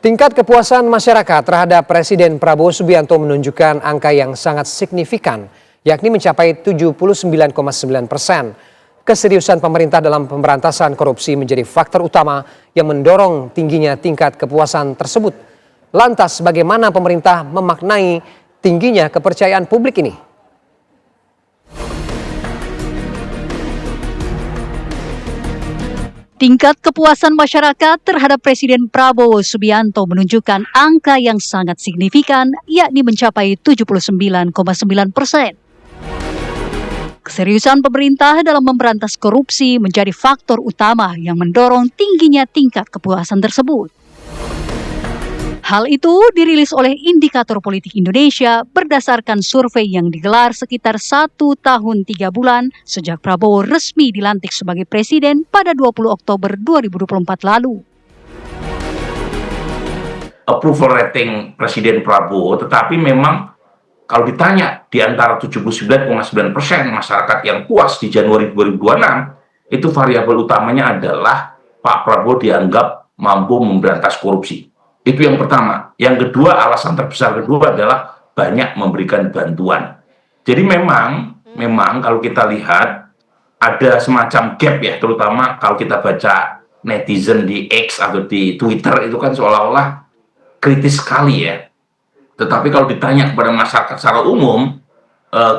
Tingkat kepuasan masyarakat terhadap Presiden Prabowo Subianto menunjukkan angka yang sangat signifikan, yakni mencapai 79,9%. Keseriusan pemerintah dalam pemberantasan korupsi menjadi faktor utama yang mendorong tingginya tingkat kepuasan tersebut. Lantas, bagaimana pemerintah memaknai tingginya kepercayaan publik ini? Tingkat kepuasan masyarakat terhadap Presiden Prabowo Subianto menunjukkan angka yang sangat signifikan, yakni mencapai 79,9%. Keseriusan pemerintah dalam memberantas korupsi menjadi faktor utama yang mendorong tingginya tingkat kepuasan tersebut. Hal itu dirilis oleh Indikator Politik Indonesia berdasarkan survei yang digelar sekitar 1 tahun 3 bulan sejak Prabowo resmi dilantik sebagai presiden pada 20 Oktober 2024 lalu. Approval rating Presiden Prabowo, tetapi memang kalau ditanya di antara 79,9% masyarakat yang puas di Januari 2026, itu variabel utamanya adalah Pak Prabowo dianggap mampu memberantas korupsi. Itu yang pertama. Yang kedua, alasan terbesar kedua adalah banyak memberikan bantuan. Jadi memang kalau kita lihat ada semacam gap ya, terutama kalau kita baca netizen di X atau di Twitter itu kan seolah-olah kritis sekali ya. Tetapi kalau ditanya kepada masyarakat secara umum,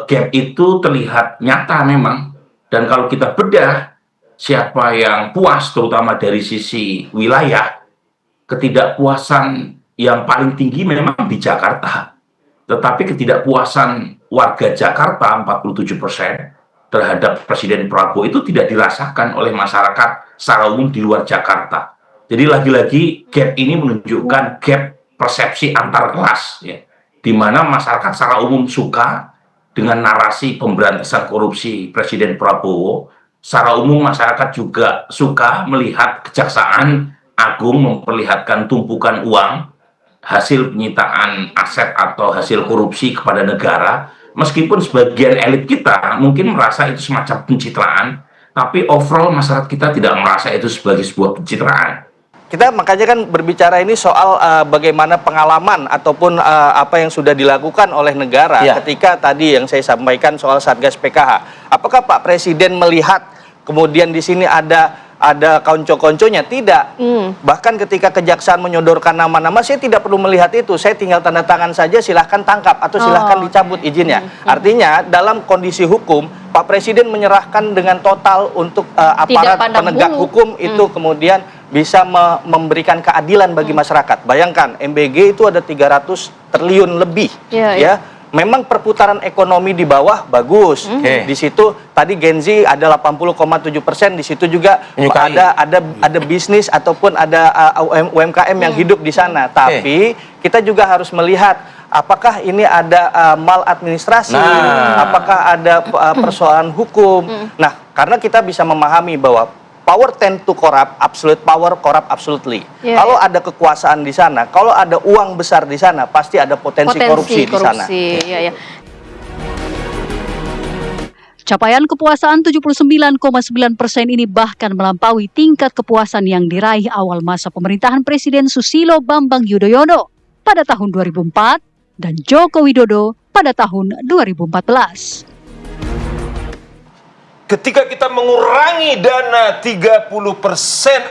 gap itu terlihat nyata memang. Dan kalau kita bedah siapa yang puas terutama dari sisi wilayah, ketidakpuasan yang paling tinggi memang di Jakarta. Tetapi ketidakpuasan warga Jakarta 47% terhadap Presiden Prabowo itu tidak dirasakan oleh masyarakat secara umum di luar Jakarta. Jadi lagi-lagi gap ini menunjukkan gap persepsi antar kelas, ya, di mana masyarakat secara umum suka dengan narasi pemberantasan korupsi Presiden Prabowo. Secara umum masyarakat juga suka melihat Kejaksaan Agung memperlihatkan tumpukan uang hasil penyitaan aset atau hasil korupsi kepada negara, meskipun sebagian elit kita mungkin merasa itu semacam pencitraan, tapi overall masyarakat kita tidak merasa itu sebagai sebuah pencitraan. Kita makanya kan berbicara ini soal bagaimana pengalaman ataupun apa yang sudah dilakukan oleh negara ketika tadi yang saya sampaikan soal Satgas PKH. Apakah Pak Presiden melihat kemudian di sini ada konco-konconya? Tidak. Bahkan ketika Kejaksaan menyodorkan nama-nama, saya tidak perlu melihat itu. Saya tinggal tanda tangan saja, silahkan tangkap atau silahkan dicabut izinnya. Artinya dalam kondisi hukum, Pak Presiden menyerahkan dengan total untuk aparat penegak hukum itu kemudian bisa memberikan keadilan bagi masyarakat. Bayangkan, MBG itu ada 300 triliun lebih. Ya. Memang perputaran ekonomi di bawah bagus. Di situ tadi Genzi ada 80,7%. Di situ juga ada bisnis ataupun ada UMKM yang hidup di sana. Tapi kita juga harus melihat apakah ini ada maladministrasi, apakah ada persoalan hukum. Nah, karena kita bisa memahami bahwa power tend to corrupt, absolute power corrupt absolutely. Kalau ada kekuasaan di sana, kalau ada uang besar di sana, pasti ada potensi korupsi di sana. Capaian kepuasan 79,9% ini bahkan melampaui tingkat kepuasan yang diraih awal masa pemerintahan Presiden Susilo Bambang Yudhoyono pada tahun 2004 dan Joko Widodo pada tahun 2014. Ketika kita mengurangi dana 30%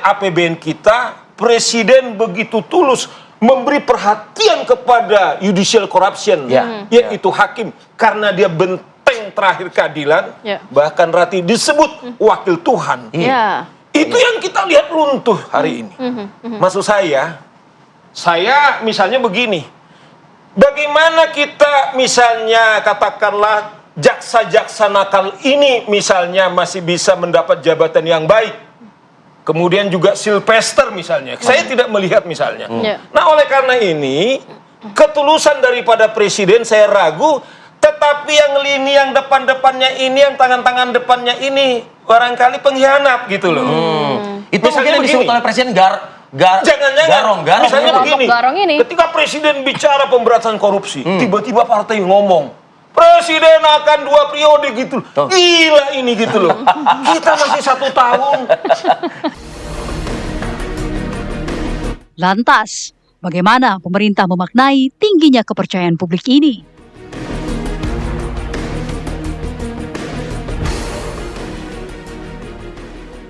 APBN kita, Presiden begitu tulus memberi perhatian kepada judicial corruption, yaitu hakim, karena dia benteng terakhir keadilan, bahkan Rati disebut wakil Tuhan. Itu yang kita lihat runtuh hari ini. Maksud saya misalnya begini, bagaimana kita misalnya katakanlah jaksa-jaksa nakal ini misalnya masih bisa mendapat jabatan yang baik. Kemudian juga Sylvester misalnya. Saya tidak melihat misalnya. Nah, oleh karena ini, ketulusan daripada Presiden saya ragu, tetapi yang lini yang depan-depannya ini, yang tangan-tangan depannya ini, barangkali pengkhianat gitu loh. Itu mungkin yang disebut oleh Presiden Jangan-jangan misalnya begini, ketika Presiden bicara pemberantasan korupsi, tiba-tiba partai ngomong, Presiden akan 2 periode gitu. Gila ini gitu loh. Kita masih 1 tahun. Lantas, Bagaimana pemerintah memaknai tingginya kepercayaan publik ini?